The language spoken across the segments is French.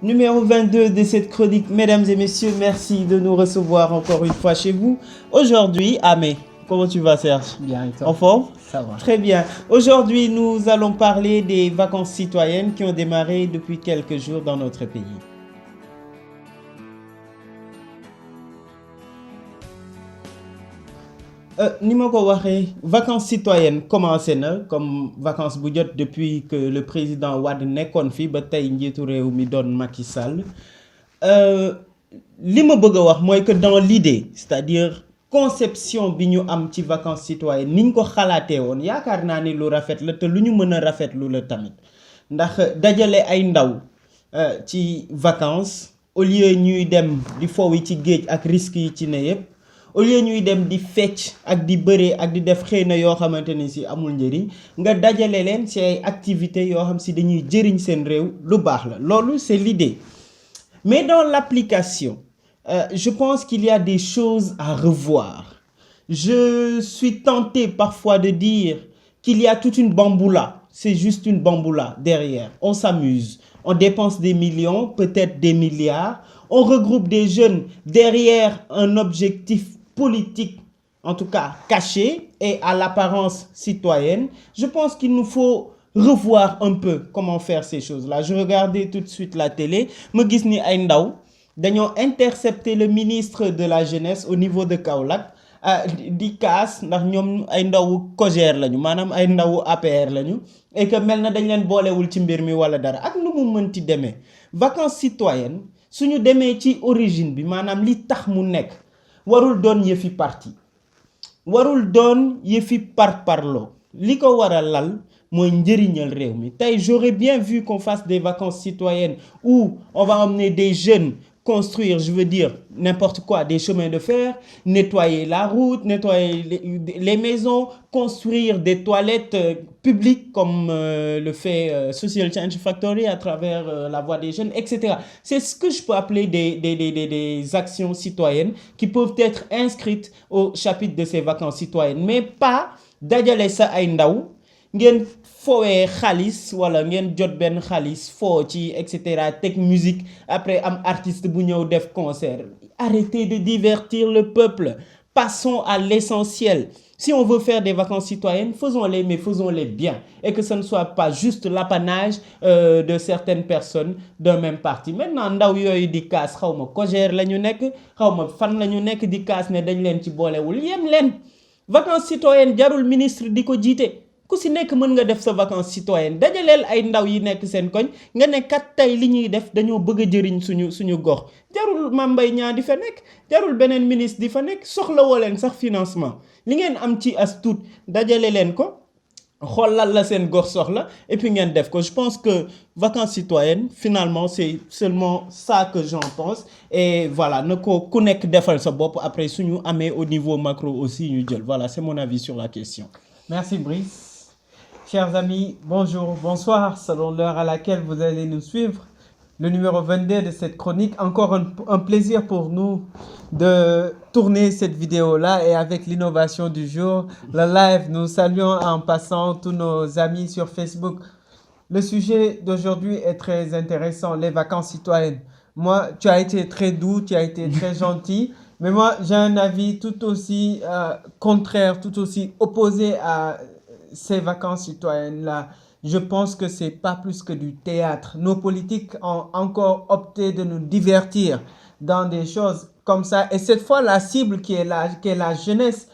numéro 22 de cette chronique. Mesdames et messieurs, merci de nous recevoir encore une fois chez vous. Aujourd'hui, Amé, comment tu vas, Serge? Bien, et toi? En forme? Ça va. Très bien. Aujourd'hui, nous allons parler des vacances citoyennes qui ont démarré depuis quelques jours dans notre pays. Ni ma ko waxee vacances citoyennes commencé na comme vacances bu jot depuis que le président Wade nekkoon fi ba tey njiitu réew mi doon Macky Sall li ma bëgg a wax mooy que dans l'idée c'est-à-dire conception bi ñu am ci vacances citoyennes ni ñu ko xalaatee woon yaakaar naa ni lu rafet la te lu ñu mën a rafetlu la tamit ndax dajale ay ndaw ci vacances au lieu ñuy dem di foowi ci géej ak risques yi ci ne yépp au lieu ñuy dem di fecc ak di bëree ak di def xëy na yoo xamante ni si amul njëriñ nga dajale leen ci ay activités yoo xam si dañuy jëriñ seen réew lu baax la loolu c'est l'idée mais dans l'application je pense qu'il y a des choses à revoir je suis tenté parfois de dire qu'il y a toute une bamboula c'est juste une bamboula derrière on s'amuse on dépense des millions peut-être des milliards on regroupe des jeunes derrière un objectif politique, en tout cas caché et à l'apparence citoyenne, je pense qu'il nous faut revoir un peu comment faire ces choses-là. Je regardais tout de suite la télé, ma gis ni ay ndaw dañoo intercepter le ministre de la jeunesse au niveau de Kaolack di kaas ndax ñoom ay ndawu COJER lañu maanaam ay ndawu APR lañu et que mel na dañ leen boolewul ci mbir mi wala dara ak nu mu mënti demee vacances citoyennes suñu demee ci origine bi maanaam li tax mu nekk warul doon yëfi parti warul doon yëfi parparloo li ko war a lal mooy njëriñal réew mi tey j'aurais bien vu qu'on fasse des vacances citoyennes où on va emmener des jeunes construire je veux dire n'importe quoi des chemins de fer nettoyer la route nettoyer les maisons construire des toilettes publiques comme le fait Social Change Factory à travers la voix des jeunes etc c'est ce que je peux appeler des actions citoyennes qui peuvent être inscrites au chapitre de ces vacances citoyennes mais pas dajale sa ay ndaw ngeen foowee xaalis wala ngeen jot benn xaalis foo ci et cetera teg musique après am artiste bu ñëw def concert arrêtez de divertir le peuple passons à l'essentiel si on veut faire des vacances citoyennes faisons-les mais faisons-les bien et que ce ne soit pas juste l'apanage de certaines personnes d'un même parti maintenant ndaw yooyu di kaas xaw ma COJER la ñu nekk xaw ma fan la ñu nekk di kaas ne dañ leen ci boolewul yem leen vacances citoyennes jarul ministre di ko jiite ku si nekk mën nga def sa vacances citoyennes dajaleel ay ndaw yi nekk seen koñ nga ne kat tey li ñuy def dañoo bëgg a jëriñ suñu gox jarul Mame Mbaye Niang di fa nekk jarul beneen ministre di fa nekk soxla woo leen sax financement li ngeen am ci as tuut dajale leen ko xoolal la seen gox soxla et puis ngeen def ko je pense que vacances citoyennes finalement c'est seulement ça que j'en pense et voilà na ko ku nekk defal sa bopp après suñu amee au niveau macro aussi ñu jël voilà c'est mon avis sur la question. Merci Brice. Chers amis, bonjour, bonsoir, selon l'heure à laquelle vous allez nous suivre. Le numéro 22 de cette chronique. Encore un plaisir pour nous de tourner cette vidéo-là et avec l'innovation du jour, le live, nous saluons en passant tous nos amis sur Facebook. Le sujet d'aujourd'hui est très intéressant, les vacances citoyennes. Moi, tu as été très doux, tu as été très gentil, mais moi, j'ai un avis tout aussi contraire, tout aussi opposé à ces vacances citoyennes-là. Je pense que c'est pas plus que du théâtre. Nos politiques ont encore opté de nous divertir dans des choses comme ça. Et cette fois, la cible qui est la jeunesse,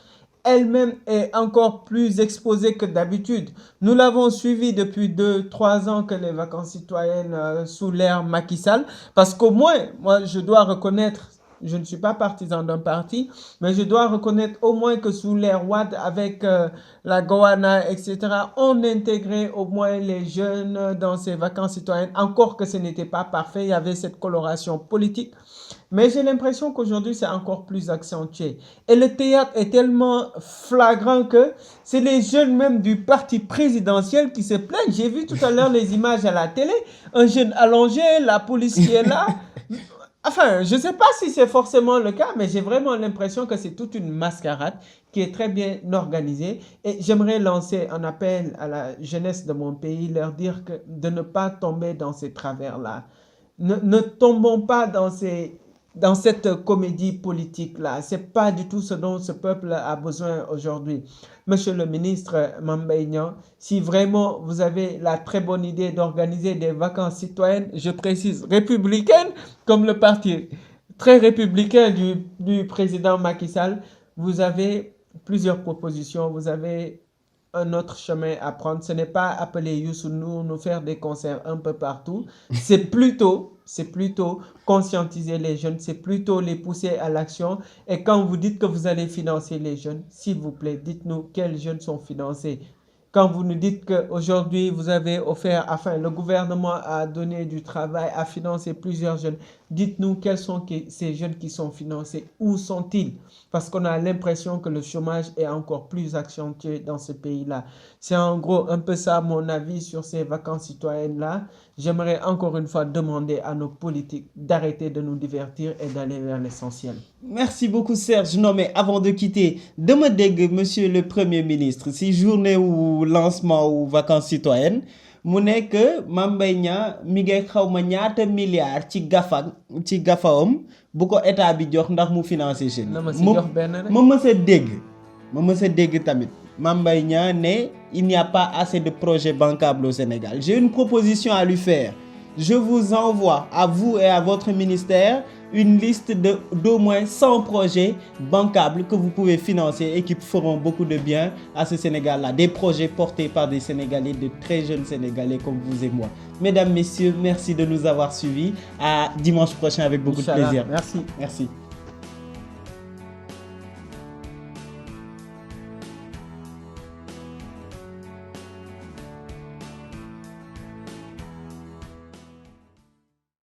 elle-même est encore plus exposée que d'habitude. Nous l'avons suivi depuis 2-3 ans que les vacances citoyennes sous l'ère Macky Sall. Parce qu'au moins, moi, je dois reconnaître, je ne suis pas partisan d'un parti, mais je dois reconnaître au moins que sous l'ère Wade, avec la Goana, etc., on intégrait au moins les jeunes dans ces vacances citoyennes, encore que ce n'était pas parfait, il y avait cette coloration politique. Mais j'ai l'impression qu'aujourd'hui, c'est encore plus accentué. Et le théâtre est tellement flagrant que c'est les jeunes même du parti présidentiel qui se plaignent. J'ai vu tout à l'heure les images à la télé, un jeune allongé, la police qui est là. Enfin, je ne sais pas si c'est forcément le cas, mais j'ai vraiment l'impression que c'est toute une mascarade qui est très bien organisée. Et j'aimerais lancer un appel à la jeunesse de mon pays, leur dire de ne pas tomber dans ces travers-là. ne tombons pas dans cette comédie politique-là. Ce n'est pas du tout ce dont ce peuple a besoin aujourd'hui. Monsieur le ministre Mame Mbaye Niang, si vraiment vous avez la très bonne idée d'organiser des vacances citoyennes, je précise républicaines, comme le parti très républicain du président Macky Sall, vous avez plusieurs propositions, vous avez un autre chemin à prendre. Ce n'est pas appeler Youssou Ndour, nous faire des concerts un peu partout. C'est plutôt conscientiser les jeunes, c'est plutôt les pousser à l'action. Et quand vous dites que vous allez financer les jeunes, s'il vous plaît, dites-nous quels jeunes sont financés. Quand vous nous dites qu'aujourd'hui, vous avez offert, enfin, le gouvernement a donné du travail, a financé plusieurs jeunes, dites-nous quels sont ces jeunes qui sont financés, où sont-ils? Parce qu'on a l'impression que le chômage est encore plus accentué dans ce pays-là. C'est en gros un peu ça mon avis sur ces vacances citoyennes-là. J'aimerais encore une fois demander à nos politiques d'arrêter de nous divertir et d'aller vers l'essentiel. Merci beaucoup Serge. Non mais avant de quitter, dama dégg monsieur le Premier ministre si journée ou lancement ou vacances citoyennes mu ne que Mame Mbaye Niang mi ngi xawma ñaata milliards ci gafawam bu ko état bi jox ndax mu financer jeunes. na ma si jox benn rek. ma mës a dégg tamit Mame Mbaye Niang ne il n'y a pas assez de projets bancables au Sénégal. J'ai une proposition à lui faire. Je vous envoie à vous et à votre ministère une liste d'au moins 100 projets bancables que vous pouvez financer et qui feront beaucoup de bien à ce Sénégal-là. Des projets portés par des Sénégalais, de très jeunes Sénégalais comme vous et moi. Mesdames, Messieurs, merci de nous avoir suivis. À dimanche prochain avec beaucoup de plaisir. Merci. Merci.